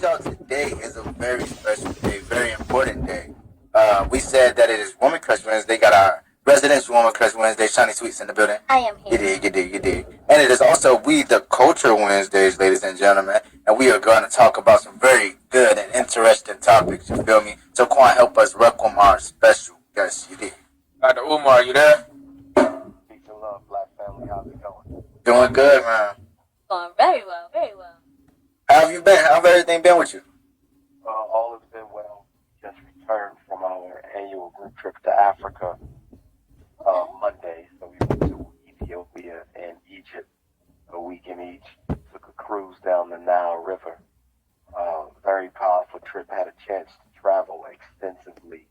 y'all today is a very special day, very important day. We said that it is Woman Crush Wednesday. Got our residence Woman Crush Wednesday, Shiny Sweets in the building. I am here. You dig. And it is also We the Culture Wednesdays, ladies and gentlemen. And we are going to talk about some very good and interesting topics, you feel me? So Quan, help us welcome our special guest, you dig. Dr. Umar, you there? Peace and love, Black family. How's it going? Doing good, man. Going very well, very well. How have you been? How have everything been with you? All has been well. Just returned from our annual group trip to Africa Monday. So we went to Ethiopia and Egypt, a week in each. Took a cruise down the Nile River. Very powerful trip. Had a chance to travel extensively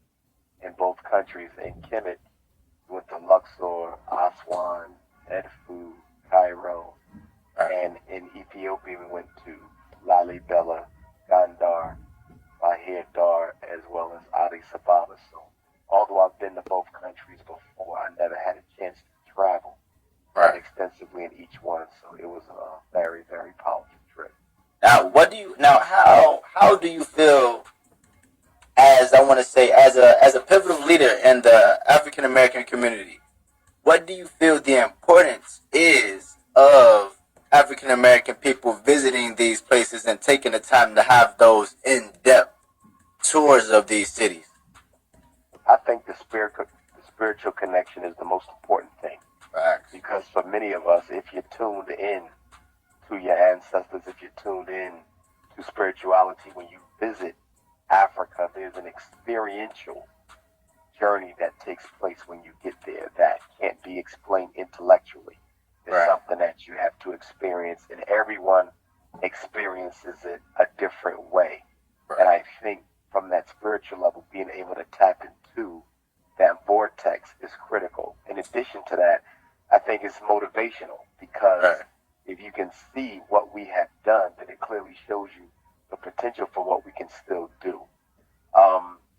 in both countries. In Kemet, we went to Luxor, Aswan, Edfu, Cairo. And in Ethiopia, we went to Lalibela, Gondar, Bahir Dar, as well as Addis Ababa. So, although I've been to both countries before, I never had a chance to travel extensively in each one. So it was a very, very powerful trip. How do you feel as a pivotal leader in the African American community? What do you feel the importance is of African American people visiting these places and taking the time to have those in-depth tours of these cities? I think the spiritual connection is the most important thing. Facts. Because for many of us, if you're tuned in to your ancestors, if you're tuned in to spirituality, when you visit Africa, there's an experiential journey that takes place when you get there that can't be explained intellectually. It's something that you have to experience, and everyone experiences it a different way. And I think from that spiritual level, being able to tap into that vortex is critical. In addition to that, I think it's motivational because if you can see what we have done, then it clearly shows you the potential for what we can still do.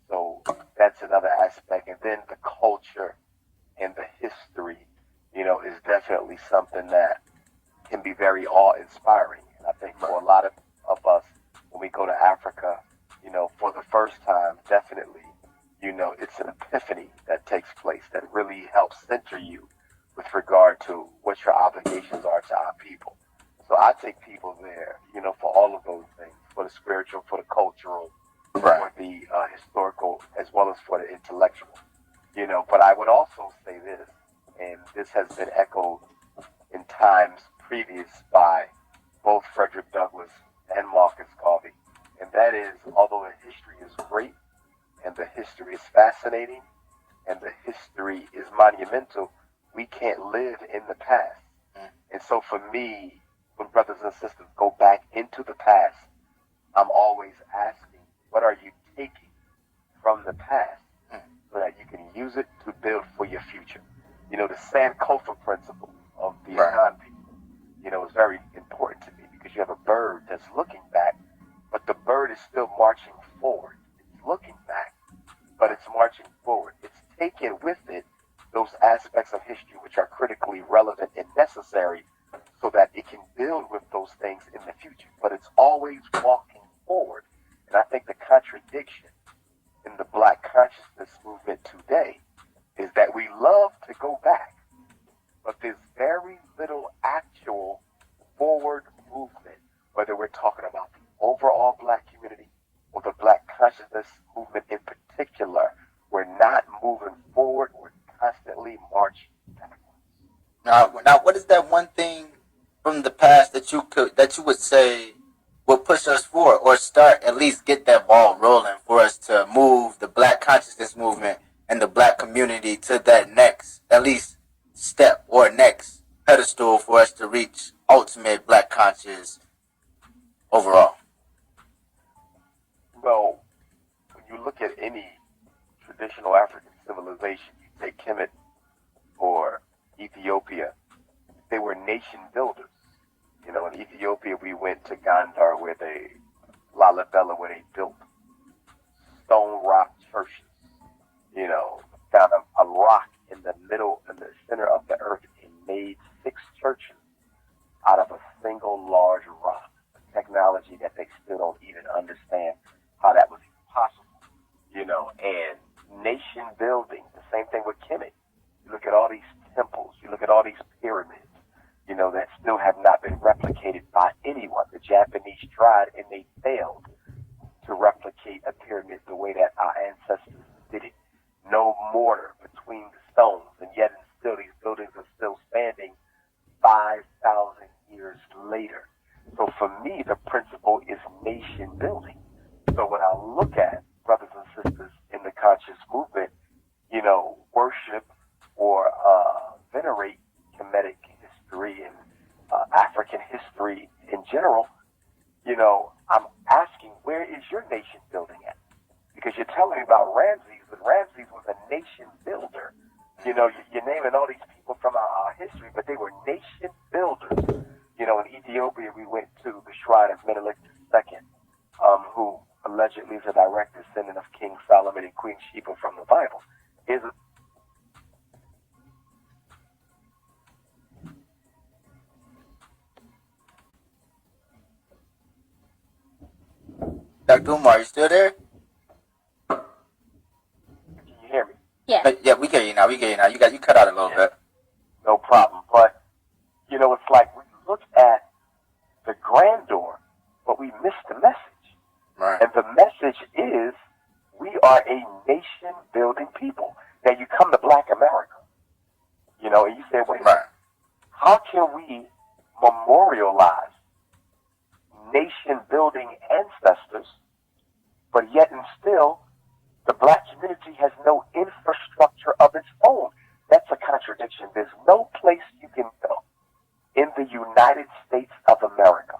So that's another aspect. And then the culture and the history, is definitely something that can be very awe-inspiring. And I think for a lot of us, when we go to Africa, for the first time, definitely, it's an epiphany that takes place that really helps center you with regard to what your obligations are to our people. So I take people there, for all of those things, for the spiritual, for the cultural, for the historical, as well as for the intellectual. But I would also say this, and this has been echoed in times previous by both Frederick Douglass and Marcus Garvey, and that is, although the history is great, and the history is fascinating, and the history is monumental, we can't live in the past. And so for me, when brothers and sisters go back into the past, I'm always asking, what are you taking from the past so that you can use it to build for your future? The Sankofa principle of the economy, is very important to me because you have a bird that's looking back, but the bird is still marching forward. It's looking back, but it's marching forward. It's taking with it those aspects of history which are critically relevant and necessary so that it can build with those things in the future. But it's always walking forward. And I think the contradiction in the Black consciousness movement today is that we love to go back, but there's very little actual forward movement, whether we're talking about the overall Black community or the Black consciousness movement in particular. We're not moving forward, we're constantly marching backwards. Now, what is that one thing from the past that you would say will push us forward or start at least get that ball rolling for us to move the Black consciousness movement and the Black community to that next, at least step or next pedestal for us to reach ultimate Black conscious overall? Well, when you look at any traditional African civilization, you take Kemet or Ethiopia, they were nation builders. In Ethiopia, we went to Gondar, Lalibela, where they built stone rock churches. Found a rock in the center of the earth, and made 6 churches out of a single large rock. A technology that they still don't even understand. still have not been replicated by anyone. The Japanese tried and they failed to replicate a pyramid the way that our ancestors did it. No mortar between the stones, and yet and still these buildings are still standing 5,000 years later. So for me, the principle is nation building. So when I look at brothers and sisters in the conscious movement, worship or venerate Kemetic history and African history in general, I'm asking, where is your nation building at? Because you're telling me about Ramses, but Ramses was a nation builder. You're naming all these people from our history, but they were nation builders. In Ethiopia, we went to the shrine of Menelik II, who allegedly is a direct descendant of King Solomon and Queen Sheba from the Bible. Dr. Umar, you still there? Can you hear me? Yeah. Yeah, we get you now. You cut out a little bit. No problem. But, it's like we look at the grandeur, but we miss the message. Right. And the message is we are a nation-building people. Now, you come to Black America, and you say, wait a minute, how can we memorialize nation-building ancestors, but yet and still the Black community has no infrastructure of its own? That's a contradiction. There's no place you can go in the United States of America.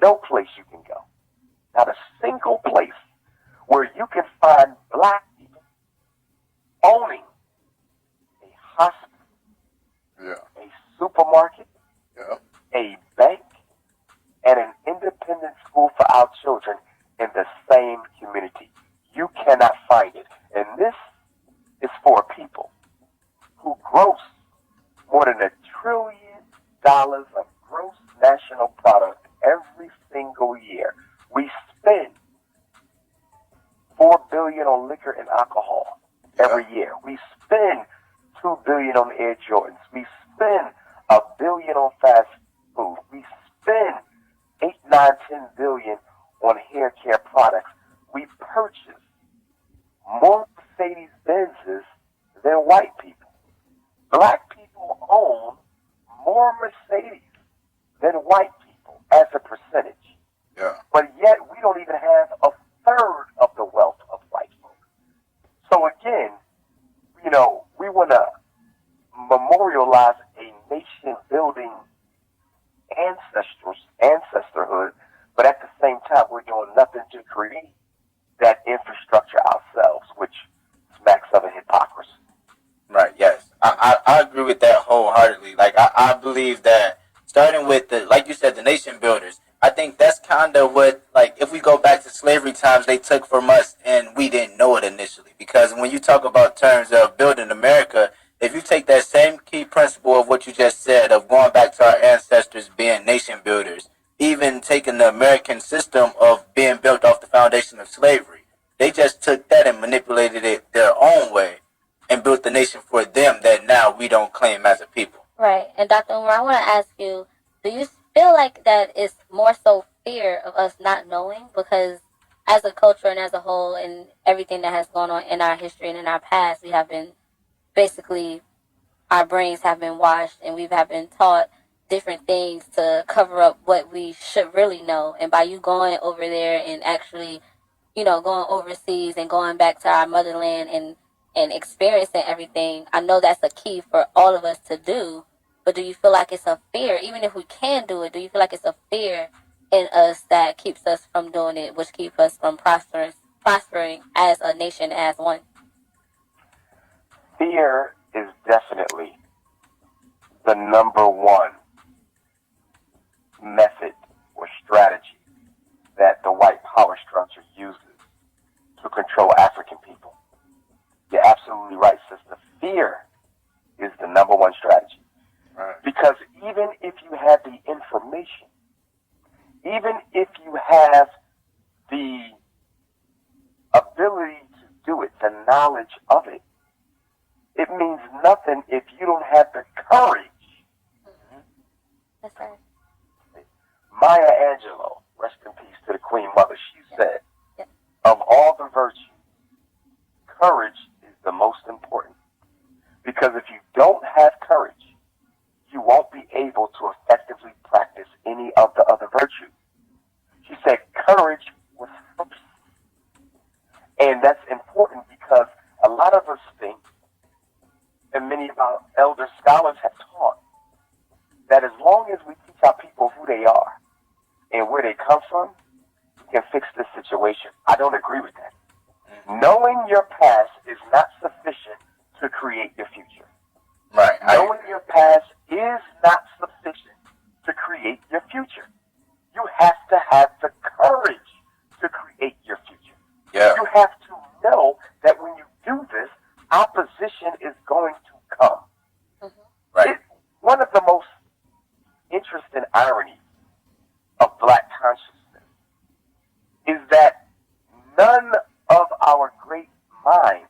No place you can go. Not a single place where you can find Black people owning a hospital, a supermarket, a bank, and an independent school for our children in the same community. You cannot find it. And this is for people who gross more than $1 trillion of gross national product every single year. We spend $4 billion on liquor and alcohol every year. We spend $2 billion on Air Jordans. We spend $1 billion on fast food. We spend 8, 9, 10 billion on hair care products. We purchase more Mercedes Benzes than white people. Black people own more Mercedes than white people as a percentage. Yeah. But yet we don't even have a third of the wealth of white folk. So again, we want to memorialize a nation-building ancestorhood, but at the same time, we're doing nothing to create that infrastructure ourselves, which smacks of a hypocrisy. Right, yes. I agree with that wholeheartedly. Like, I believe that starting with like you said, the nation builders, I think that's kind of what, like, if we go back to slavery times, they took from us and we didn't know it initially. Because when you talk about terms of building America, if you take that same key principle of what you just said, of going back to our ancestors being nation builders, even taking the American system of being built off the foundation of slavery, they just took that and manipulated it their own way and built the nation for them that now we don't claim as a people. Right. And Dr. Umar, I want to ask you, do you feel like that it's more so fear of us not knowing? Because as a culture and as a whole and everything that has gone on in our history and in our past, we have been basically, our brains have been washed and we have been taught different things to cover up what we should really know. And by you going over there and actually, going overseas and going back to our motherland and experiencing everything, I know that's a key for all of us to do. But do you feel like it's a fear, even if we can do it, do you feel like it's a fear in us that keeps us from doing it, which keeps us from prospering as a nation, as one? Fear is definitely the number one method or strategy that the white power structure uses to control African people. You're absolutely right, sister. Fear is the number one strategy. Right. Because even if you have the information, even if you have the ability to do it, the knowledge of it, it means nothing if you don't have the courage That's right. long as we teach our people who they are and where they come from, we can fix this situation. I don't agree with that. Knowing your past is not sufficient to create your future. Right. Knowing your past is not sufficient to create your future. You have to have the courage to create your future. Yeah. You have to know that when you do this, opposition is going to come. Right. One of the most interesting ironies of black consciousness is that none of our great minds,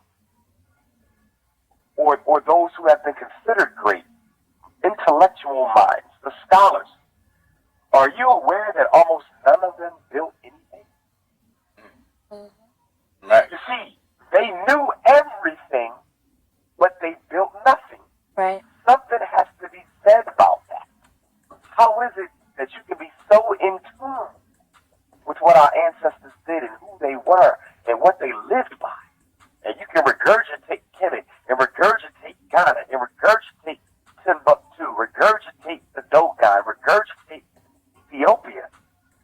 or those who have been considered great, intellectual minds, the scholars, are you aware that almost none of them built anything? Right. You see, they knew everything, but they built nothing. Right. Something has to be said about that. How is it that you can be so in tune with what our ancestors did and who they were and what they lived by? And you can regurgitate Kemet and regurgitate Ghana and regurgitate Timbuktu, regurgitate the Dogon, regurgitate Ethiopia,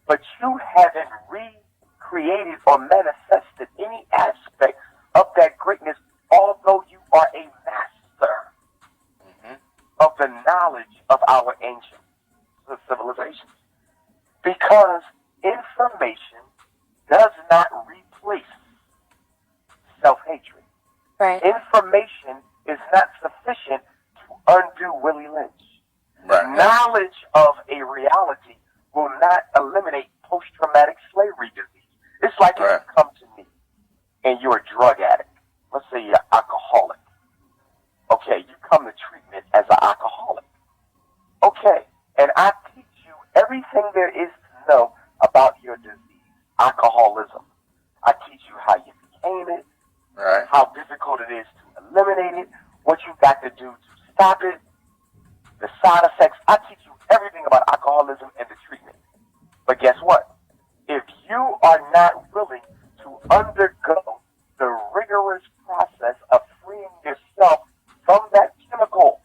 but you haven't recreated or manifested any aspect of that greatness, although you are a master of the knowledge of our ancient civilizations. Because information does not replace self-hatred. Right. Information is not sufficient to undo Willie Lynch. Right. Knowledge of a reality will not eliminate post-traumatic slavery disease. It's like if you come to me and you're a drug addict. Let's say you're alcoholic. Okay, you come to treatment as an alcoholic. Okay, and I teach you everything there is to know about your disease, alcoholism. I teach you how you became it, Right. how difficult it is to eliminate it, what you got to do to stop it, the side effects. I teach you everything about alcoholism and the treatment. But guess what? If you are not willing to undergo the rigorous process of freeing yourself from that chemical,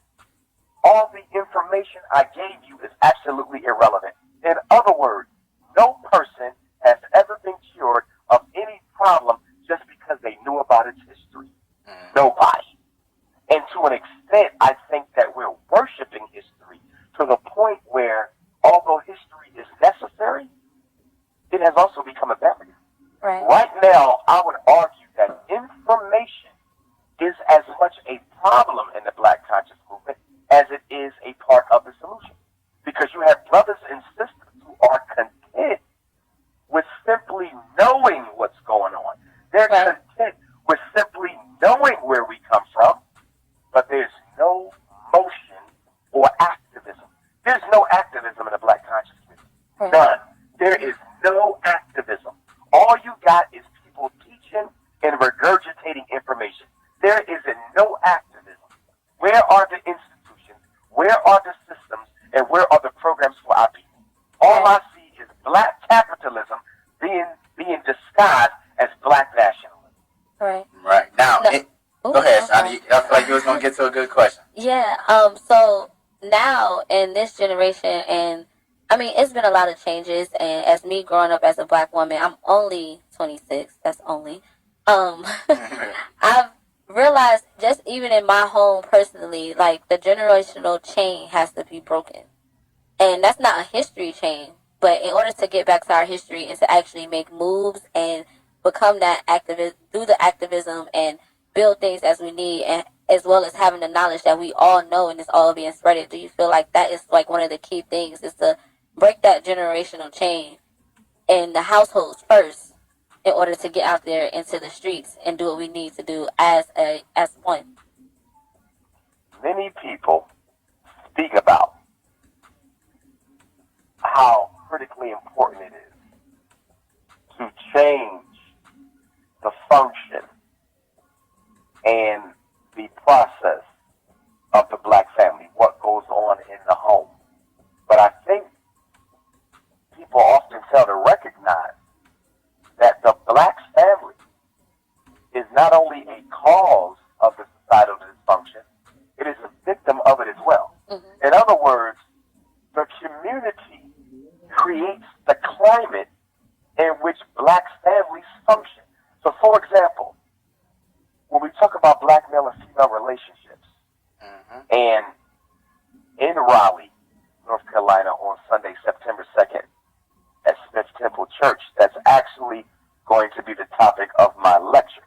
all the information I gave you is absolutely irrelevant. In other words, no person has ever been cured of any problem just because they knew about its history. Nobody. And to an extent, I think that we're worshiping history to the point where, although history is necessary, it has also become a barrier. Right. Right now, I would argue that information is as much a problem in the Black Conscious Movement as it is a part of the solution. Because you have brothers and sisters who are content with simply knowing what's going on. They're Right. content with simply knowing where we come from, but there's no motion or activism. There's no activism in the Black Conscious Movement. Right. None. There is no activism. All you got is people teaching and regurgitating information. There isn't no activism. Where are the institutions? Where are the systems? And where are the programs for our people? All I see is black capitalism being disguised as black nationalism. Right. Right. Now, No. go ahead, Okay. Shadi. I feel like you was gonna get to a good question. Yeah. So now in this generation, and I mean, it's been a lot of changes. And as me growing up as a black woman, I'm only 26. That's only. I've realized just even in my home personally, like the generational chain has to be broken, and that's not a history chain. But in order to get back to our history and to actually make moves and become that activist, do the activism and build things as we need, and as well as having the knowledge that we all know and it's all being spreaded, do you feel like that is like one of the key things is to break that generational chain in the households first in order to get out there into the streets and do what we need to do as one? Many people speak about how critically important it is to change the function and the process of the black family, what goes on in the home. But I think people often fail to recognize that the black family is not only a cause of the societal dysfunction, it is a victim of it as well. Mm-hmm. In other words, the in Raleigh, North Carolina on Sunday, September 2nd at Smith Temple Church. That's actually going to be the topic of my lecture,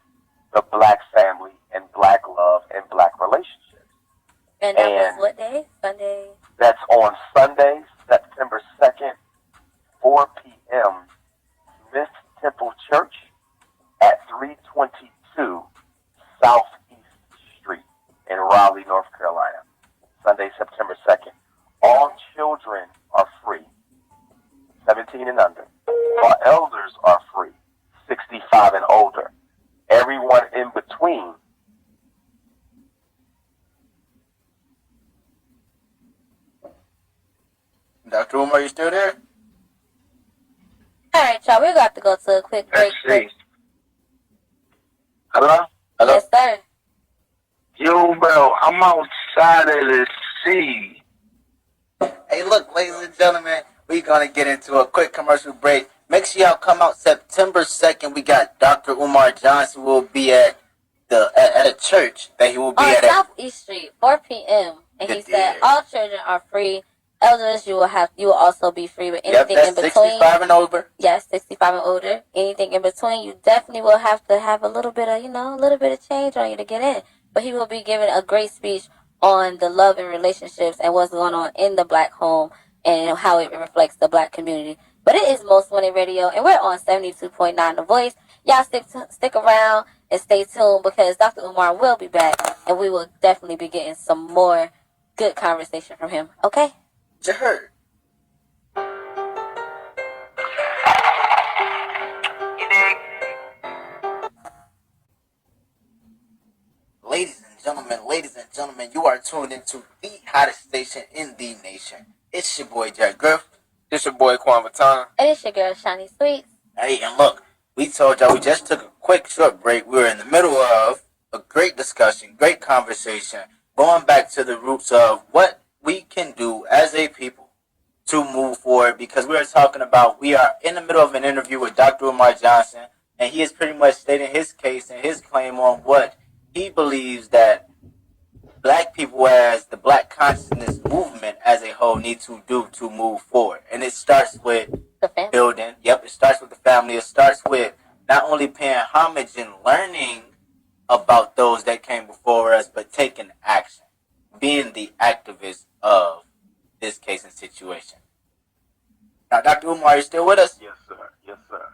the Black family and Black love and Black relationships. And that was what day? Sunday? That's on Sunday, September 2nd, 4 p.m., Smith Temple Church at 322 Southeast Street in Raleigh, North Carolina. Sunday, September 2nd. All children are free, 17 and under. All elders are free, 65 and older. Everyone in between. Dr. Umar, you still there? All right, y'all. We're going to go to a quick break. Let's see. Hello? Hello? Yes, sir. Yo, bro, I'm outside of the sea. Hey, look, ladies and gentlemen, we're going to get into a quick commercial break. Make sure y'all come out September 2nd. We got Dr. Umar Johnson will be at a church that he will be on at. Southeast Street, 4 p.m. And he said all children are free. Elders, you will also be free. But anything in between, 65 and over. Yes, 65 and older. Anything in between, you definitely will have to have a little bit of change on you to get in. But he will be giving a great speech on the love and relationships and what's going on in the Black home and how it reflects the Black community. But it is Most Wanted Radio, and we're on 72.9 The Voice. Y'all stick around and stay tuned because Dr. Umar will be back, and we will definitely be getting some more good conversation from him. Okay? You heard. Ladies and gentlemen, you are tuned into the hottest station in the nation. It's your boy Jack Griff. It's your boy Quan Vatan. And it's your girl Shani Sweets. Hey, and look, we told y'all we just took a quick short break. We were in the middle of a great discussion, great conversation, going back to the roots of what we can do as a people to move forward, because we are talking about, we are in the middle of an interview with Dr. Umar Johnson, and he is pretty much stating his case and his claim on what he believes that Black people as the Black consciousness movement as a whole need to do to move forward. And it starts with building. Yep, it starts with the family. It starts with not only paying homage and learning about those that came before us, but taking action, being the activist of this case and situation. Now, Dr. Umar, are you still with us? Yes, sir. Yes, sir.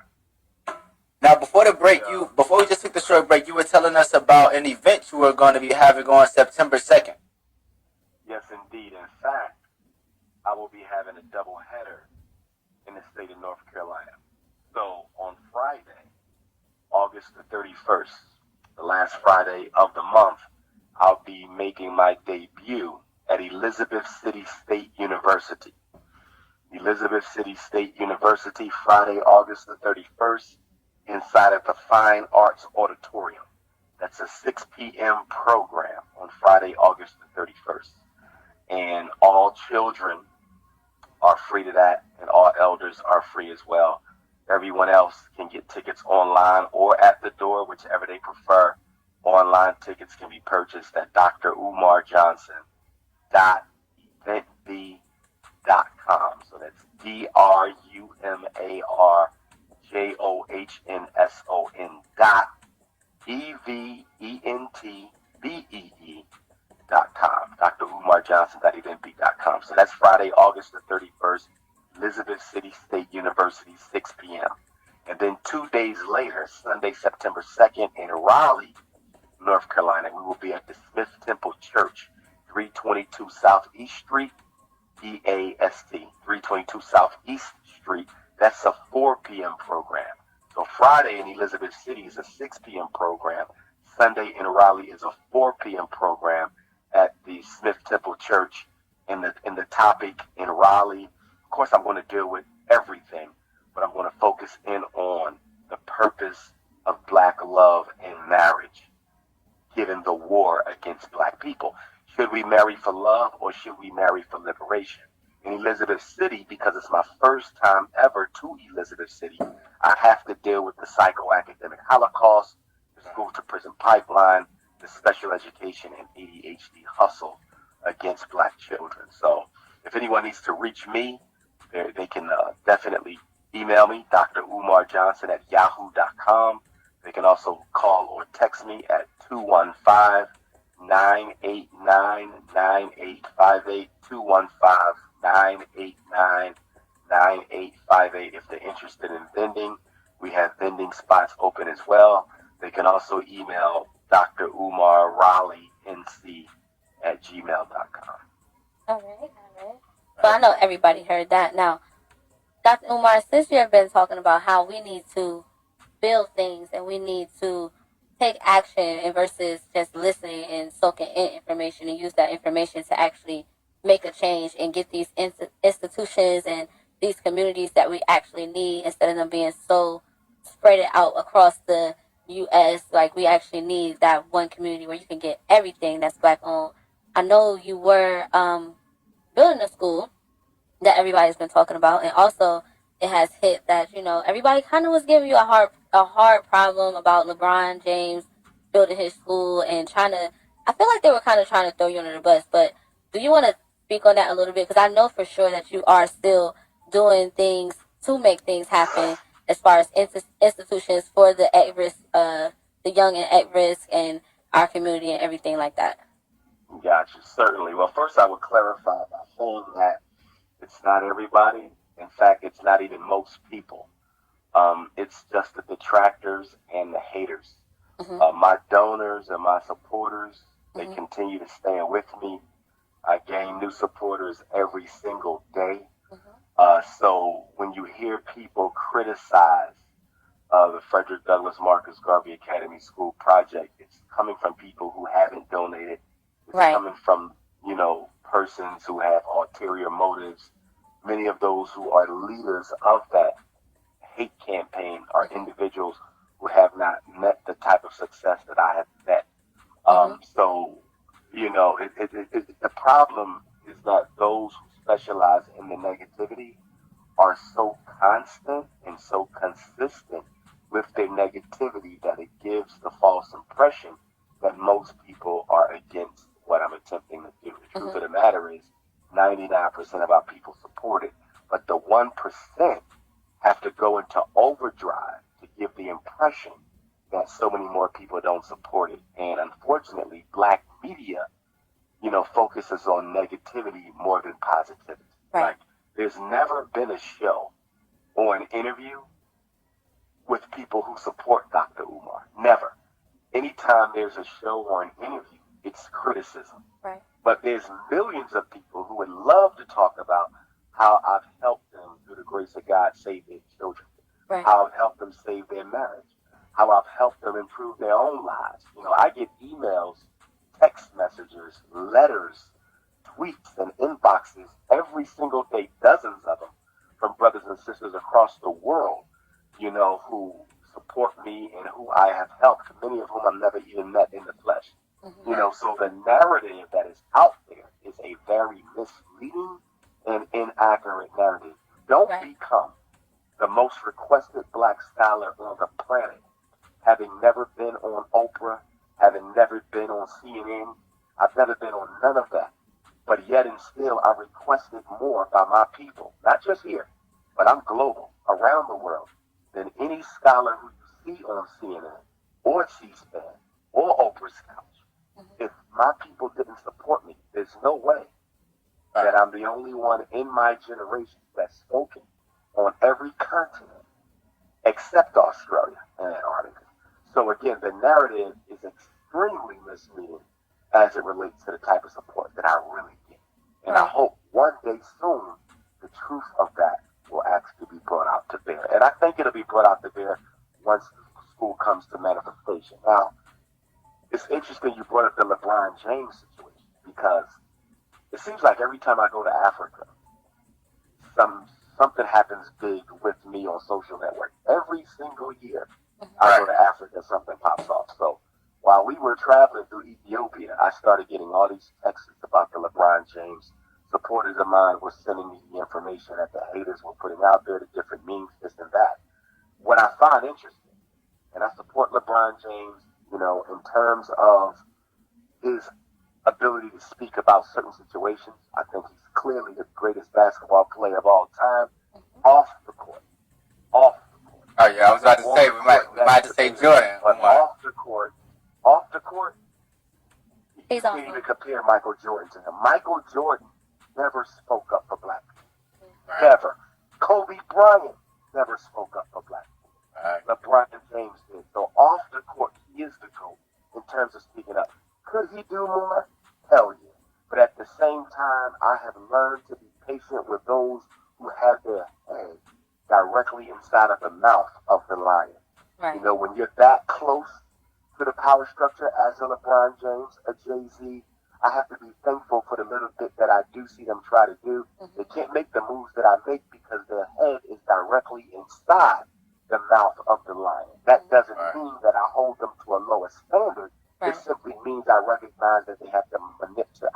Now, before the break, before we just took the short break, you were telling us about an event you were going to be having on September 2nd. Yes, indeed. In fact, I will be having a double header in the state of North Carolina. So on Friday, August the 31st, the last Friday of the month, I'll be making my debut at Elizabeth City State University. Elizabeth City State University, Friday, August the 31st, inside of the Fine Arts Auditorium. That's a 6 p.m. program on Friday, August the 31st. And all children are free to that, and all elders are free as well. Everyone else can get tickets online or at the door, whichever they prefer. Online tickets can be purchased at drumarjohnson.eventb.com. So that's drumarjohnson.eventbee.com. drumarjohnson.eventb.com. So that's Friday, August the 31st, Elizabeth City State University, 6 p.m. And then 2 days later, Sunday, September 2nd, in Raleigh, North Carolina, we will be at the Smith Temple Church, 322 Southeast Street, EAST, 322 Southeast Street. That's a 4 p.m. program. So Friday in Elizabeth City is a 6 p.m. program. Sunday in Raleigh is a 4 p.m. program at the Smith Temple Church. In the topic in Raleigh, of course, I'm going to deal with everything, but I'm going to focus in on the purpose of Black love and marriage, given the war against Black people. Should we marry for love or should we marry for liberation? In Elizabeth City, because it's my first time ever to Elizabeth City, I have to deal with the psychoacademic Holocaust, the school to prison pipeline, the special education and ADHD hustle against black children. So if anyone needs to reach me, they can definitely email me, Dr. Umar Johnson at yahoo.com. They can also call or text me at 215-989-9858, 215-989-9858. If they're interested in vending, we have vending spots open as well. They can also email Dr. Umar Raleigh NC at gmail.com. All right. So I know everybody heard that. Now, Dr. Umar, since you have been talking about how we need to build things and we need to take action and versus just listening and soaking in information and use that information to actually make a change and get these institutions and these communities that we actually need instead of them being so spread out across the U.S. Like we actually need that one community where you can get everything that's black owned. I know you were building a school that everybody's been talking about, and also it has hit that everybody kind of was giving you a hard problem about LeBron James building his school and trying to. I feel like they were kind of trying to throw you under the bus, but do you want to speak on that a little bit? Because I know for sure that you are still doing things to make things happen as far as institutions for the at risk, the young and at risk, and our community and everything like that. Gotcha, certainly. Well, first I would clarify by saying that it's not everybody. In fact, it's not even most people. It's just the detractors and the haters. Mm-hmm. My donors and my supporters, they Mm-hmm. continue to stand with me. I gain new supporters every single day. So when you hear people criticize the Frederick Douglass Marcus Garvey Academy School project, it's coming from people who haven't donated. It's Right. coming from, persons who have ulterior motives. Many of those who are leaders of that hate campaign are individuals who have not met the type of success that I have met. So, the problem is that those who specialize in the negativity are so constant and so consistent with their negativity that it gives the false impression that most people are against what I'm attempting to do. The truth of the matter is 99% of our people support it, but the 1% have to go into overdrive to give the impression that so many more people don't support it. And unfortunately, black media, focuses on negativity more than positivity. Right. Like, there's never been a show or an interview with people who support Dr. Umar. Never. Anytime there's a show or an interview, it's criticism. Right. But there's millions of people who would love to talk about how I've helped them, through the grace of God, save their children. Right. How I've helped them save their marriage. How I've helped them improve their own lives. I get emails, text messages, letters, tweets, and inboxes every single day, dozens of them, from brothers and sisters across the world, who support me and who I have helped, many of whom I've never even met in the flesh. So the narrative that is out there is a very misleading and inaccurate narrative. Don't become the most requested black scholar on the planet, having never been on Oprah, having never been on CNN. I've never been on none of that. But yet and still, I'm requested more by my people, not just here, but I'm global, around the world, than any scholar who you see on CNN or C-SPAN or Oprah's couch. If my people didn't support me, there's no way that I'm the only one in my generation that's spoken on every continent except Australia and Antarctica. So again, the narrative is extremely misleading as it relates to the type of support that I really get. And I hope one day soon the truth of that will actually be brought out to bear. And I think it'll be brought out to bear once the school comes to manifestation. Now, it's interesting you brought up the LeBron James situation, because it seems like every time I go to Africa, something happens big with me on social network. Every single year I go to Africa, something pops off. So while we were traveling through Ethiopia, I started getting all these texts about the LeBron James. Supporters of mine were sending me the information that the haters were putting out there, the different memes, this and that. What I find interesting, and I support LeBron James, in terms of his ability to speak about certain situations. I think he's clearly the greatest basketball player of all time. Off the court. Off the court. Oh yeah, I was about to say we might have to say Jordan. But off the court, He's you can't even compare Michael Jordan to him. Michael Jordan never spoke up for black people. Right. Never. Kobe Bryant never spoke up for black people. Right. LeBron James did. So off the court, he is the GOAT in terms of speaking up. Could he do more? Hell yeah. But at the same time, I have learned to be patient with those who have their head directly inside of the mouth of the lion. Right. You know, when you're that close to the power structure as a LeBron James, a Jay-Z, I have to be thankful for the little bit that I do see them try to do. They can't make the moves that I make because their head is directly inside the mouth of the lion. That doesn't mean that I hold them to a lower standard. It simply means I recognize that they have to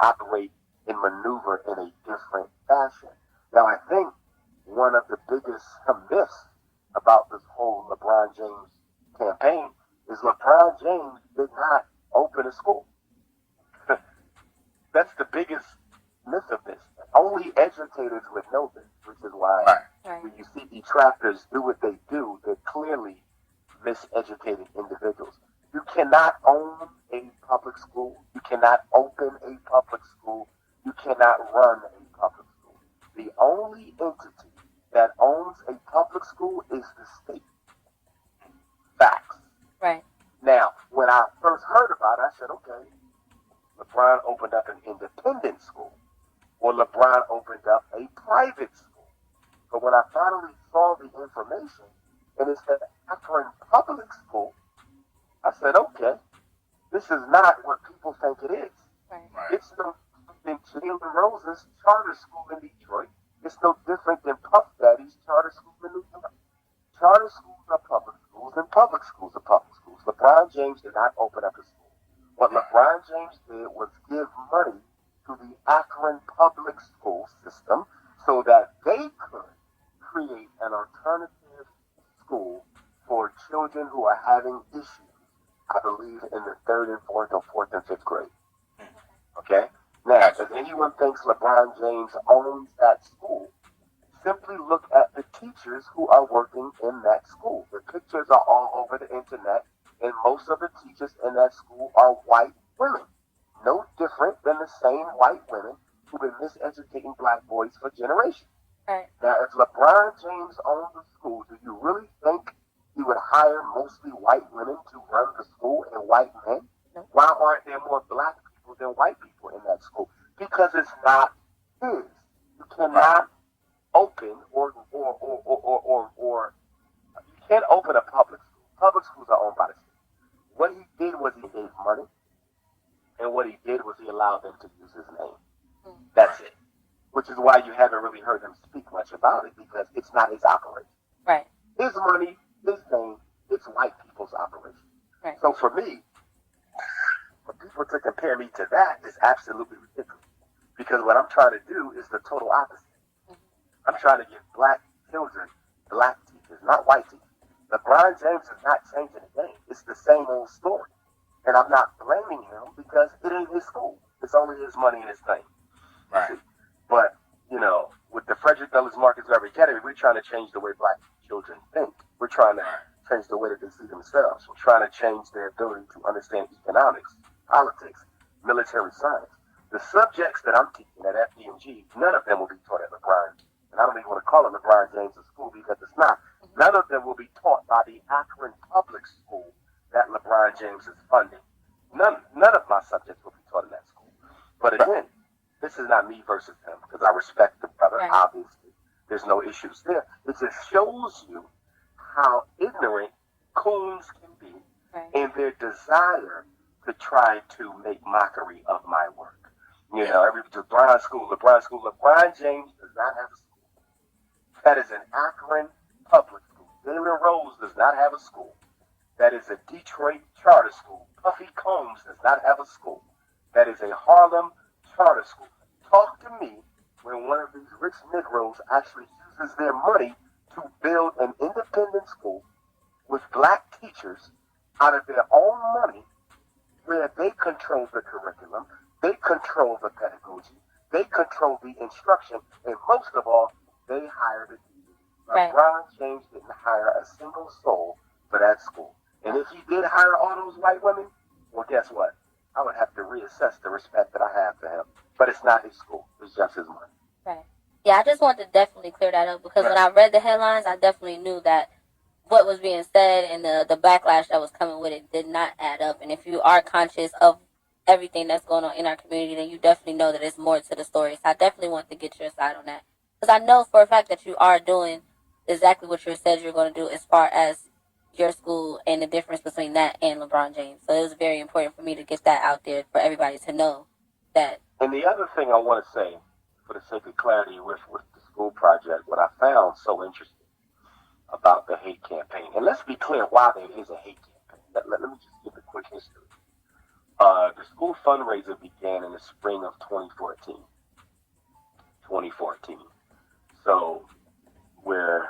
operate and maneuver in a different fashion. Now, I think one of the biggest myths about this whole LeBron James campaign is LeBron James did not open a school. That's the biggest myth of this. Only educators would know this, which is why when you see detractors do what they do, they're clearly miseducated individuals. You cannot own a public school. You cannot open a public school. You cannot run a public school. The only entity that owns a public school is the state. Facts. Right. Now, when I first heard about it, I said, okay, LeBron opened up an independent school, or LeBron opened up a private school. But when I finally saw the information, and it said Akron Public School, I said, okay, this is not what people think it is. Right. It's no different than Jalen Rose's charter school in Detroit. It's no different than Puff Daddy's charter school in New York. Charter schools are public schools, and public schools are public schools. LeBron James did not open up a school. What LeBron James did was give money to the Akron public school system so that they could create an alternative school for children who are having issues, I believe, in the 3rd and 4th or 4th and 5th grade. Okay? Now, if anyone thinks LeBron James owns that school, simply look at the teachers who are working in that school. The pictures are all over the internet, and most of the teachers in that school are white women. No different than the same white women who've been miseducating black boys for generations. Right. Now, if LeBron James owned the school, do you really think he would hire mostly white women to run the school and white men? No. Why aren't there more black people than white people in that school? Because it's not his. You cannot open or you can't open a public school. Public schools are owned by the state. What he did was he gave money, and what he did was he allowed them to use his name. That's it. Which is why you haven't really heard him speak much about it, because it's not his operation. Right. His money, his name, it's white people's operation. Right. So for me, for people to compare me to that is absolutely ridiculous. Because what I'm trying to do is the total opposite. I'm trying to give black children black teachers, not white teachers. LeBron James is not changing the game. It's the same old story. And I'm not blaming him because it ain't his school. It's only his money and his thing. Right. But, you know, with the Frederick Douglass Marcus Garvey Academy, we're trying to change the way black children think. We're trying to change the way that they see themselves. We're trying to change their ability to understand economics, politics, military science. The subjects that I'm teaching at Fdmg, none of them will be taught at LeBron. And I don't even want to call it LeBron James School because it's not. None of them will be taught by the Akron Public School that LeBron James is funding. None of my subjects will be taught in that school. But again, this is not me versus him because I respect the brother, obviously. There's no issues there. It just shows you how ignorant coons can be in their desire to try to make mockery of my work. You know, every LeBron School. LeBron James does not have a school. That is an Akron public school. David Rose does not have a school. That is a Detroit charter school. Puffy Combs does not have a school. That is a Harlem charter school. Talk to me when one of these rich Negroes actually uses their money to build an independent school with black teachers out of their own money where they control the curriculum, They control the pedagogy. They control the instruction. And most of all, they hire the teachers. Right. LeBron James didn't hire a single soul for that school. And if he did hire all those white women, well, guess what? I would have to reassess the respect that I have for him. But it's not his school. It's just his money. Right. Yeah, I just wanted to definitely clear that up because when I read the headlines, I definitely knew that what was being said and the backlash that was coming with it did not add up. And if you are conscious of everything that's going on in our community, then you definitely know that there's more to the story. So I definitely want to get your side on that. Because I know for a fact that you are doing exactly what you said you're going to do as far as your school and the difference between that and LeBron James. So it was very important for me to get that out there for everybody to know that. And the other thing I want to say, for the sake of clarity with the school project, what I found so interesting about the hate campaign, and let's be clear why there is a hate campaign. Let me just give a quick history. The school fundraiser began in the spring of 2014. So we're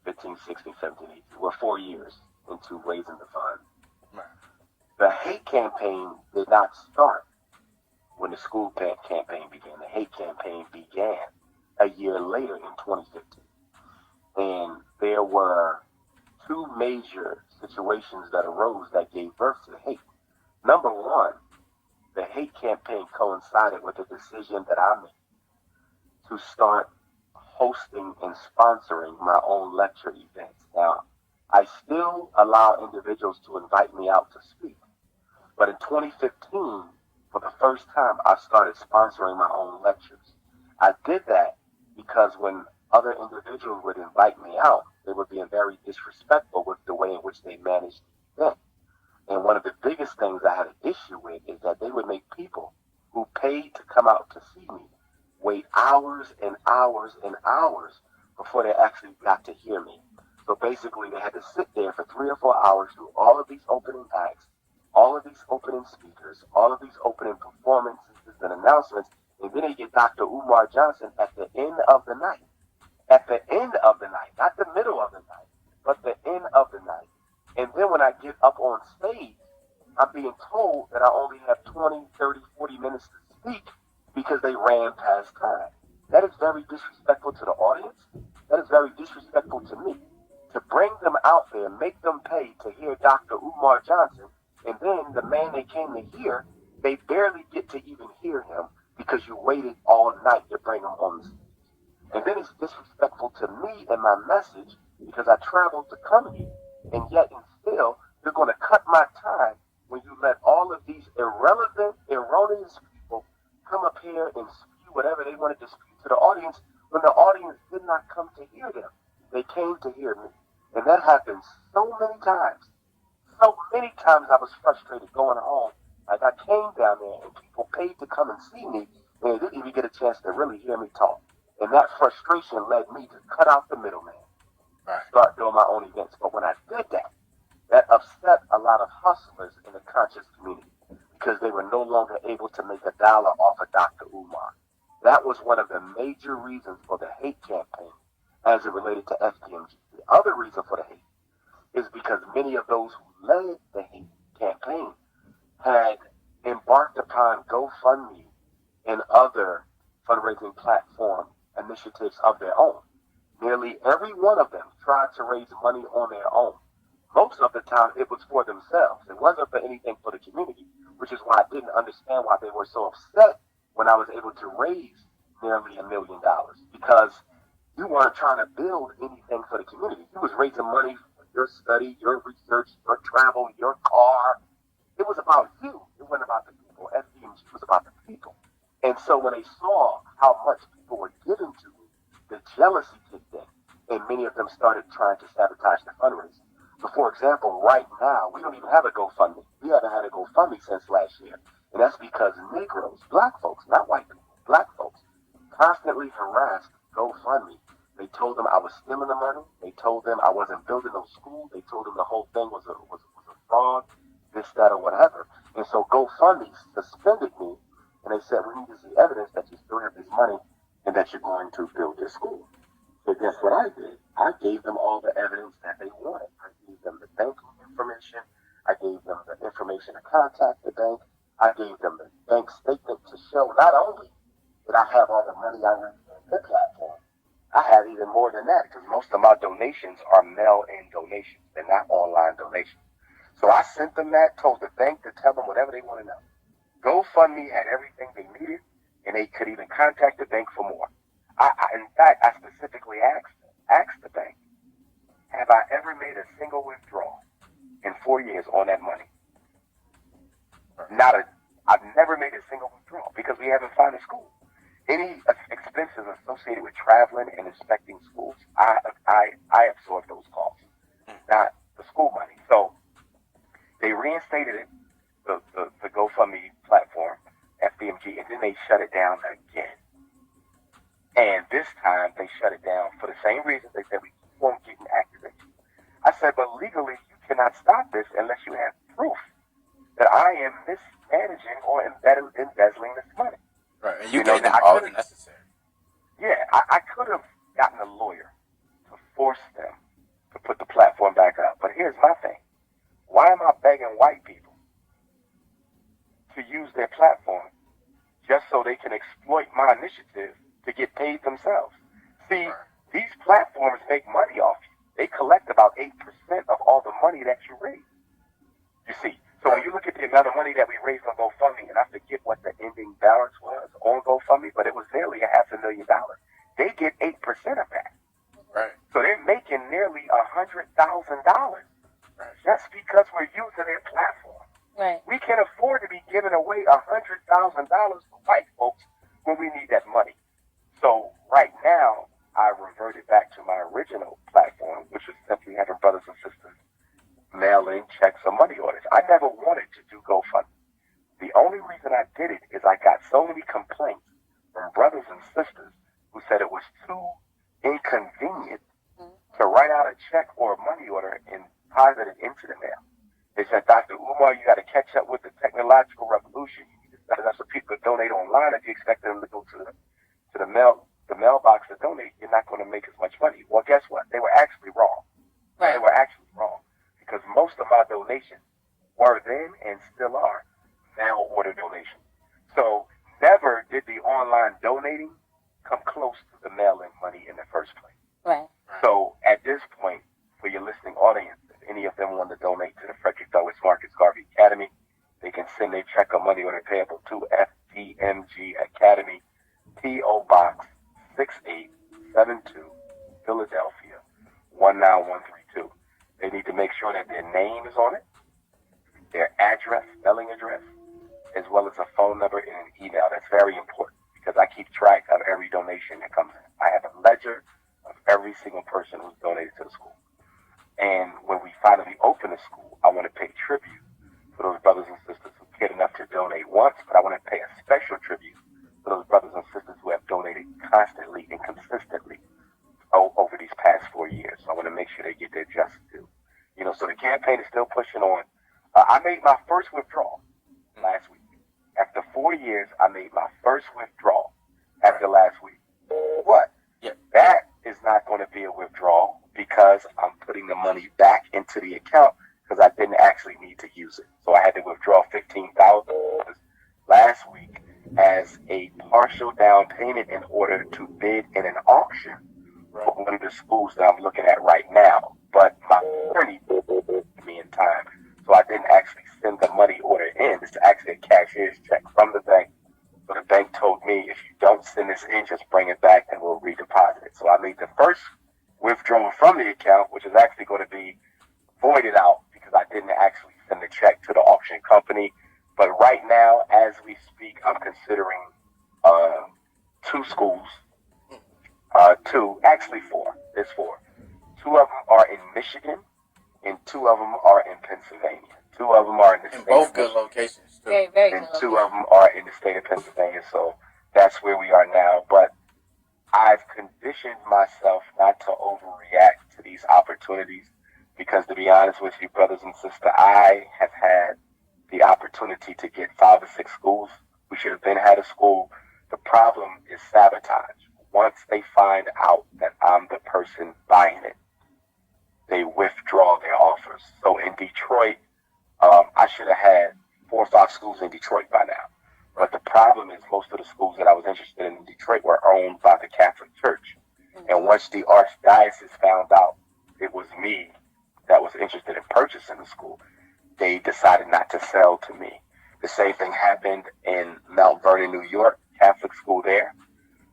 15, 16, 17, 18. We're 4 years into raising the fund. The hate campaign did not start when the school campaign began. The hate campaign began a year later in 2015. And there were two major situations that arose that gave birth to the hate. Number one, the hate campaign coincided with a decision that I made to start hosting and sponsoring my own lecture events. Now, I still allow individuals to invite me out to speak, but in 2015, for the first time, I started sponsoring my own lectures. I did that because when other individuals would invite me out, they were being very disrespectful with the way in which they managed the event. And one of the biggest things I had an issue with is that they would make people who paid to come out to see me wait hours and hours and hours before they actually got to hear me. So basically, they had to sit there for 3 or 4 hours, do all of these opening acts, all of these opening speakers, all of these opening performances and announcements, and then they get Dr. Umar Johnson at the end of the night. At the end of the night, not the middle of the night, but the end of the night. And then when I get up on stage, I'm being told that I only have 20, 30, 40 minutes to speak because they ran past time. That is very disrespectful to the audience. That is very disrespectful to me. To bring them out there, make them pay to hear Dr. Umar Johnson, and then the man they came to hear, they barely get to even hear him because you waited all night to bring him on the stage. And then it's disrespectful to me and my message because I traveled to come here, and yet and still, you're going to cut my time when you let all of these irrelevant, erroneous people come up here and spew whatever they wanted to spew to the audience when the audience did not come to hear them. They came to hear me. And that happened so many times. So many times I was frustrated going home. Like I came down there and people paid to come and see me and they didn't even get a chance to really hear me talk. And that frustration led me to cut out the middleman. Start doing my own events. But when I did that, that upset a lot of hustlers in the conscious community because they were no longer able to make $1 off of Dr. Umar. That was one of the major reasons for the hate campaign as it related to Fdmg. The other reason for the hate is because many of those who led the hate campaign had embarked upon GoFundMe and other fundraising platform initiatives of their own. Nearly every one of them tried to raise money on their own. Most of the time, it was for themselves. It wasn't for anything for the community, which is why I didn't understand why they were so upset when I was able to raise nearly $1 million, because you weren't trying to build anything for the community. You was raising money for your study, your research, your travel, your car. It was about you. It wasn't about the people. Fdmg was about the people. And so when they saw how much people were giving to me, the jealousy kicked in, and many of them started trying to sabotage the fundraising. So, for example, right now, we don't even have a GoFundMe. We haven't had a GoFundMe since last year. And that's because Negroes, black folks, not white people, black folks, constantly harassed GoFundMe. They told them I was stealing the money. They told them I wasn't building no school. They told them the whole thing was a fraud, this, that, or whatever. And so GoFundMe suspended me, and they said, we need to see evidence that you still have this money and that you're going to build this school. So guess what I did? I gave them all the evidence that they wanted. I gave them the banking information. I gave them the information to contact the bank. I gave them the bank statement to show not only did I have all the money I need on the platform, I have even more than that because most of my donations are mail-in donations. They're not online donations. So I sent them that, told the bank to tell them whatever they want to know. GoFundMe had everything they needed, and they could even contact the bank for more. In fact, I specifically asked the bank, have I ever made a single withdrawal in 4 years on that money? I've never made a single withdrawal because we haven't found a school. Any expenses associated with traveling and inspecting schools, I absorb those costs, not the school money. So they reinstated it, the GoFundMe platform, Fdmg, and then they shut it down again. And this time they shut it down for the same reason. They said we keep on getting activated. I said, but legally you cannot stop this unless you have proof that I am mismanaging or embezzling this money. Right, and you gave them all the necessary. Yeah, I could have gotten a lawyer to force them to put the platform back up. But here's my thing. Why am I begging white people to use their platform just so they can exploit my initiative to get paid themselves? See, these platforms make money off you. They collect about 8% of all the money that you raise. You see, so when you look at the amount of money that we raised on GoFundMe, and I forget what the ending balance was on GoFundMe, but it was nearly $500,000. They get 8% of that. Right. So they're making nearly $100,000 just because we're using their platform. Right. We can afford to be giving away $100,000 to white folks when we need that money. So right now, I reverted back to my original platform, which was simply having brothers and sisters mail in checks or money orders. I never wanted to do GoFundMe. The only reason I did it is I got so many complaints from brothers and sisters who said it was too inconvenient to write out a check or a money order and deposit it into the mail. They said, Dr. Umar, you got to catch up with the technological revolution. You need to set it up so people donate online. If you expect them to go to the mailbox to donate, you're not going to make as much money. Well, guess what? They were actually wrong. Right. They were actually wrong because most of my donations were then and still are mail order donations. So never did the online donating come close to the mail-in money in the first place. Right. So at this point, for your listening audience, if any of them want to donate to the Frederick Douglass Marcus Garvey Academy, they can send their check or money order payable to Fdmg Academy, P.O. Box 6872, Philadelphia, 19132. They need to make sure that their name is on it, their address, spelling address, as well as a phone number and an email. That's very important because I keep track of every donation that comes in. I have a ledger of every single person who's donated to the school. And when we finally open the school, I want to pay tribute for those brothers and sisters who cared enough to donate once, but I want to pay a special tribute for those brothers and sisters who have donated constantly and consistently over these past 4 years. So I want to make sure they get their just due. You know, so the campaign is still pushing on. I made my first withdrawal last week. After 4 years, I made my first withdrawal after last week. What? Yeah. That is not going to be a withdrawal because I'm putting the money back into the account because I didn't actually need to use it. So I had to withdraw $15,000 last week as a partial down payment in order to bid in an auction for one of the schools that I'm looking at right now. But my attorney did me in time, so I didn't actually send the money order in. It's actually a cashier's check from the bank. So the bank told me, if you don't send this in, just bring it back and we'll redeposit it. So I made the first withdrawal from the account, which is actually going to be voided out because I didn't actually send the check to the auction company. But right now, as we speak, I'm considering 2 schools. Actually 4. There's 4. 2 of them are in Michigan, and 2 of them are in Pennsylvania. 2 of them are in the state both of good Michigan. locations, too. Very, very And good. 2 of them are in the state of Pennsylvania, so that's where we are now. But I've conditioned myself not to overreact to these opportunities because, to be honest with you, brothers and sisters, I have had the opportunity to get 5 or 6 schools. We should have been had a school. The problem is sabotage. Once they find out that I'm the person buying it, they withdraw their offers. So in Detroit, I should have had 4 or 5 schools in Detroit by now. But the problem is most of the schools that I was interested in Detroit were owned by the Catholic Church. And once the Archdiocese found out it was me that was interested in purchasing the school, they decided not to sell to me. The same thing happened in Mount Vernon, New York, Catholic school there.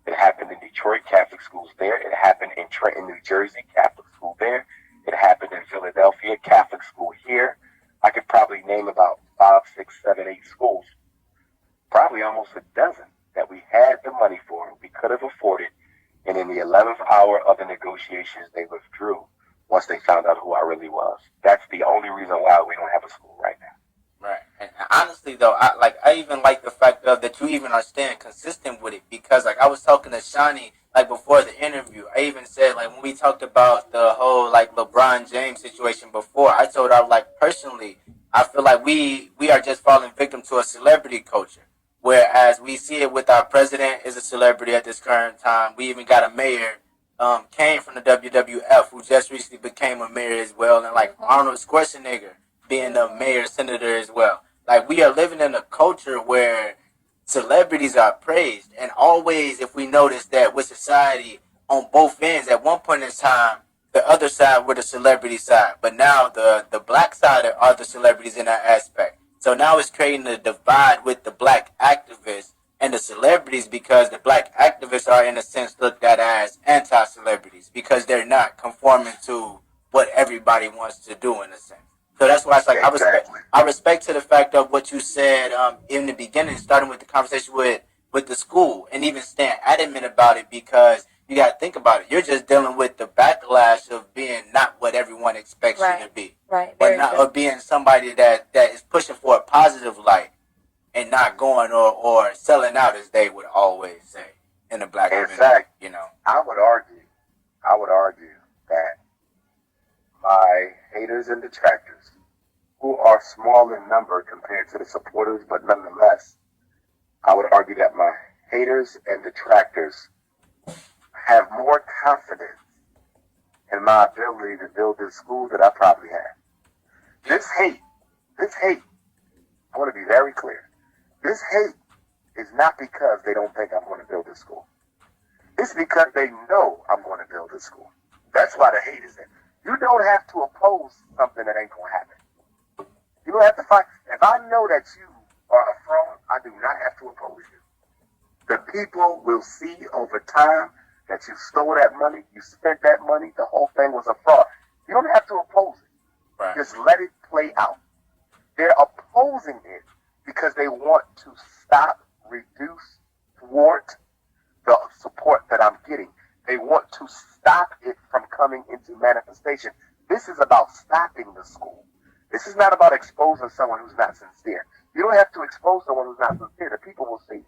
It happened in Detroit, Catholic schools there. It happened in Trenton, New Jersey, Catholic school there. It happened in Philadelphia, Catholic school here. I could probably name about 5, 6, 7, 8 schools, probably almost a dozen that we had the money for, we could have afforded. And in the 11th hour of the negotiations, they withdrew once they found out who I really was. That's the only reason why we don't have a school right now. Right. And honestly, though, I even like the fact of that you even are staying consistent with it, because like I was talking to Shani like before the interview. I even said like when we talked about the whole like LeBron James situation before, I told her like personally, I feel like we are just falling victim to a celebrity culture. Whereas we see it with our president is a celebrity at this current time. We even got a mayor came from the WWF who just recently became a mayor as well, and like Arnold Schwarzenegger being a mayor senator as well. Like we are living in a culture where celebrities are praised, and always if we notice that with society on both ends, at one point in time the other side were the celebrity side, but now the black side are the celebrities in that aspect. So now it's creating a divide with the black activists and the celebrities, because the black activists are in a sense looked at as anti-celebrities because they're not conforming to what everybody wants to do in a sense. So that's why it's like Exactly. I respect to the fact of what you said in the beginning, starting with the conversation with the school, and even staying adamant about it, because you got to think about it. You're just dealing with the backlash of being not what everyone expects you to be, Right. but not or being somebody that is pushing for a positive light and not going or selling out, as they would always say in the black community. In fact, you know, I would argue that my haters and detractors, who are small in number compared to the supporters, but nonetheless, I would argue that my haters and detractors have more confidence in my ability to build this school that I probably have. This hate, I want to be very clear. This hate is not because they don't think I'm going to build this school. It's because they know I'm going to build this school. That's why the hate is there. You don't have to oppose something that ain't going to happen. You don't have to fight. If I know that you are a fraud, I do not have to oppose you. The people will see over time that you stole that money, you spent that money, the whole thing was a fraud. You don't have to oppose it. right? Just let it play out. They're opposing it because they want to stop, reduce, thwart the support that I'm getting. They want to stop it from coming into manifestation. This is about stopping the school. This is not about exposing someone who's not sincere. You don't have to expose someone who's not sincere. The people will see.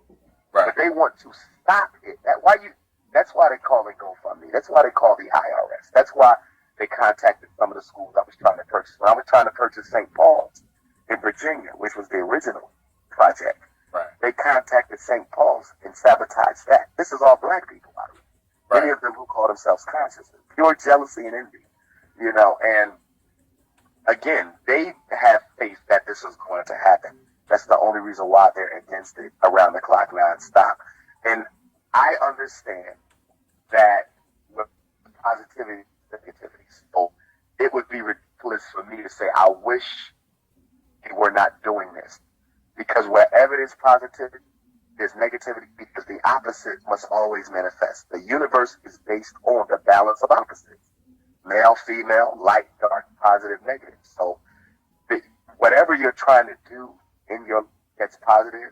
Right. But they want to stop it. That's why they call it GoFundMe. That's why they call the IRS. That's why they contacted some of the schools I was trying to purchase. When I was trying to purchase St. Paul's in Virginia, which was the original project, Right. they contacted St. Paul's and sabotaged that. This is all black people, by the way. Right. Many of them who call themselves conscious. Pure jealousy and envy. And again, they have faith that this is going to happen. That's the only reason why they're against it around the clock nonstop. And I understand that with positivity, negativity. So it would be ridiculous for me to say, I wish they were not doing this. Because wherever there's positivity, there's negativity, because the opposite must always manifest. The universe is based on the balance of opposites. Male, female, light, dark, positive, negative. So whatever you're trying to do in your that's positive,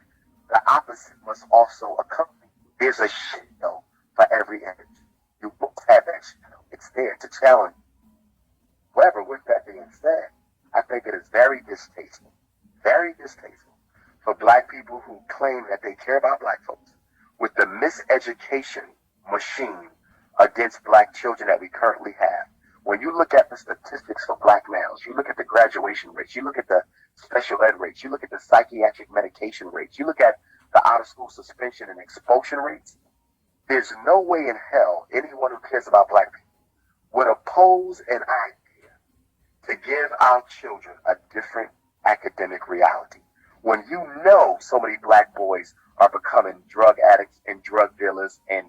the opposite must also accompany. There's a shadow for every energy. You both have that shadow. It's there to challenge. However, with that being said, I think it is very distasteful for black people who claim that they care about black folks with the miseducation machine against black children that we currently have. When you look at the statistics for black males, you look at the graduation rates, you look at the special ed rates, you look at the psychiatric medication rates, you look at the out-of-school suspension and expulsion rates, there's no way in hell anyone who cares about black people would oppose an idea to give our children a different academic reality. When you know so many black boys are becoming drug addicts and drug dealers and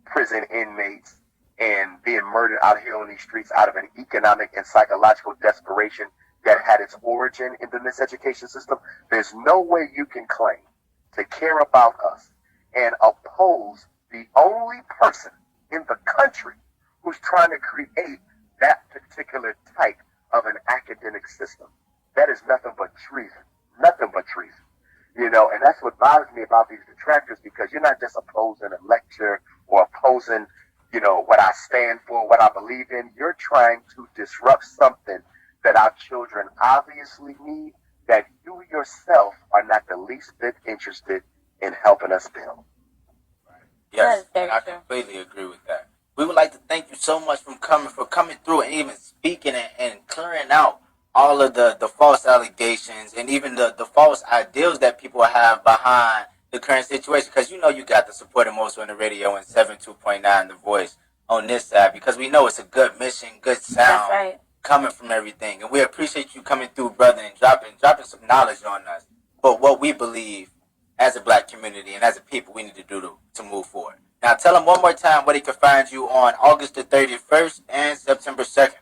prison inmates and being murdered out here on these streets out of an economic and psychological desperation that had its origin in the miseducation system, there's no way you can claim to care about us and oppose the only person in the country who's trying to create that particular type of an academic system. That is nothing but treason. Nothing but treason. You know, and that's what bothers me about these detractors, because you're not just opposing a lecture or opposing, you know, what I stand for, what I believe in. You're trying to disrupt something that our children obviously need, that you yourself are not the least bit interested in helping us build. Yes, I completely agree with that. We would like to thank you so much for coming through and even speaking and clearing out all of the false allegations and even the false ideals that people have behind the current situation. Because you know you got the support of most on the radio and 72.9 The Voice on this side, because we know it's a good mission, good sound coming from everything. And we appreciate you coming through, brother, and dropping some knowledge on us. But what we believe as a black community and as a people we need to do to move forward. Now tell them one more time where they can find you on August the 31st and September 2nd.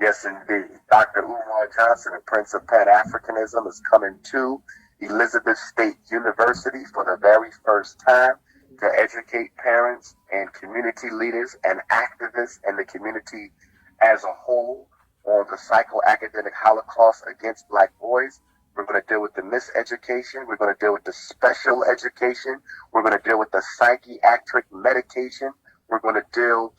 Yes, indeed. Dr. Umar Johnson, the Prince of Pan-Africanism, is coming to Elizabeth State University for the very first time to educate parents and community leaders and activists and the community as a whole on the psychoacademic Holocaust against black boys. We're going to deal with the miseducation. We're going to deal with the special education. We're going to deal with the psychiatric medication. We're going to deal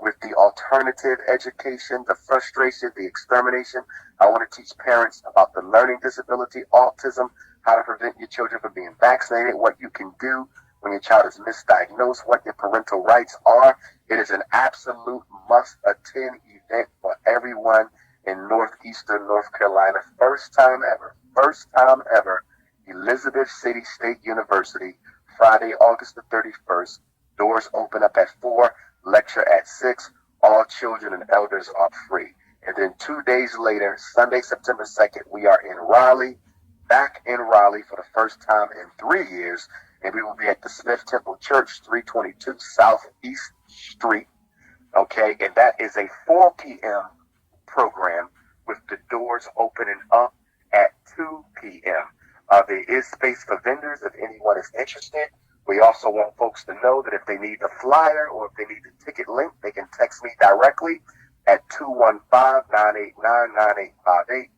with the alternative education, the frustration, the extermination. I want to teach parents about the learning disability, autism, how to prevent your children from being vaccinated, what you can do when your child is misdiagnosed, what your parental rights are. It is an absolute must-attend event for everyone in northeastern North Carolina. First time ever, Elizabeth City State University, Friday, August the 31st. Doors open up at 4, lecture at 6. All children and elders are free. And then 2 days later, Sunday, September 2nd, we are in Raleigh, back in Raleigh for the first time in 3 years. And we will be at the Smith Temple Church, 322 Southeast Street. Okay, and that is a 4 p.m. program with the doors opening up at 2 p.m. There is space for vendors if anyone is interested. We also want folks to know that if they need the flyer or if they need the ticket link, they can text me directly at 215-989-9858,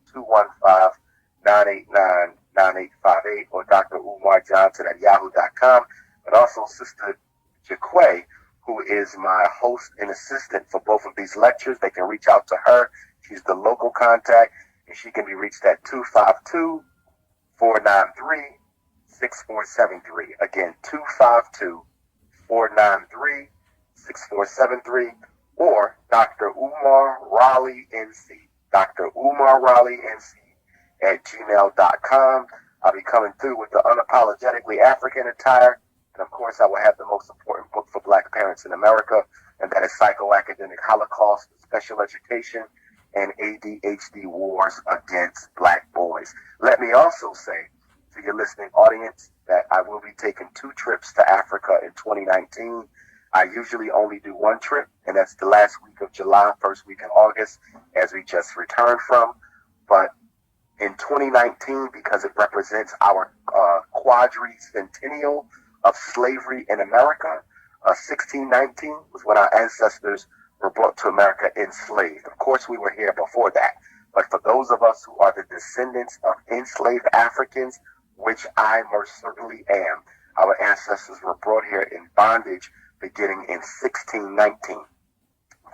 215-989-9858, or Dr. Umar Johnson at yahoo.com. But also Sister Jaquay, who is my host and assistant for both of these lectures. They can reach out to her. She's the local contact, and she can be reached at 252-493-6473. Again, 252-493-6473, or Dr. Umar Raleigh NC. Dr. Umar Raleigh NC at gmail.com. I'll be coming through with the unapologetically African attire. And of course, I will have the most important book for black parents in America, and that is Psychoacademic Holocaust, Special Education, and ADHD Wars Against Black Boys. Let me also say to your listening audience that I will be taking 2 trips to Africa in 2019. I usually only do 1 trip, and that's the last week of July, first week in August, as we just returned from. But in 2019, because it represents our quadricentennial of slavery in America, 1619 was when our ancestors were brought to America enslaved. Of course, we were here before that. But for those of us who are the descendants of enslaved Africans, which I most certainly am, our ancestors were brought here in bondage beginning in 1619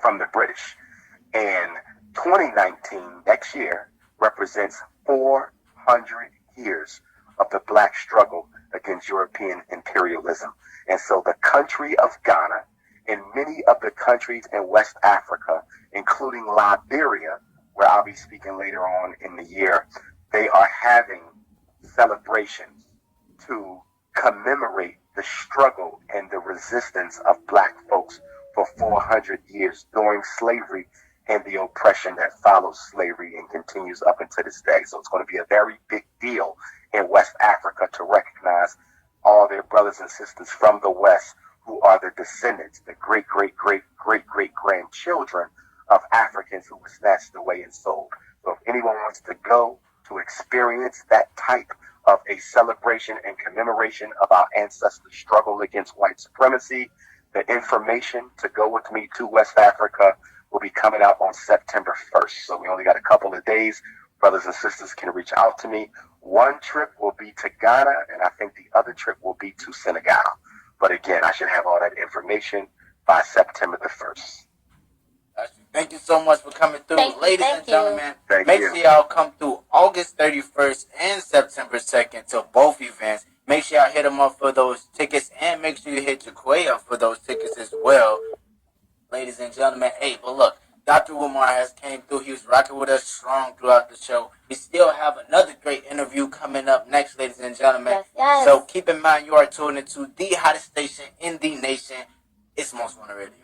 from the British. And 2019, next year, represents 400 years of the black struggle against European imperialism. And so the country of Ghana and many of the countries in West Africa, including Liberia, where I'll be speaking later on in the year, they are having celebrations to commemorate the struggle and the resistance of black folks for 400 years during slavery and the oppression that follows slavery and continues up until this day. So it's going to be a very big deal in West Africa to recognize all their brothers and sisters from the West who are the descendants, the great, great, great, great, great grandchildren of Africans who were snatched away and sold. So if anyone wants to go to experience that type of a celebration and commemoration of our ancestors' struggle against white supremacy, the information to go with me to West Africa will be coming out on September 1st. So we only got a couple of days. Brothers and sisters can reach out to me. One trip will be to Ghana, and I think the other trip will be to Senegal. But again, I should have all that information by September the 1st. Thank you so much for coming through. Ladies and gentlemen, make sure y'all come through August 31st and September 2nd to both events. Make sure y'all hit them up for those tickets, and make sure you hit Jaquay up for those tickets as well. Ladies and gentlemen, hey, but look, Dr. Umar has came through. He was rocking with us strong throughout the show. We still have another great interview coming up next, ladies and gentlemen. Yes, yes. So keep in mind you are tuned into the hottest station in the nation. It's Most Wanted Radio.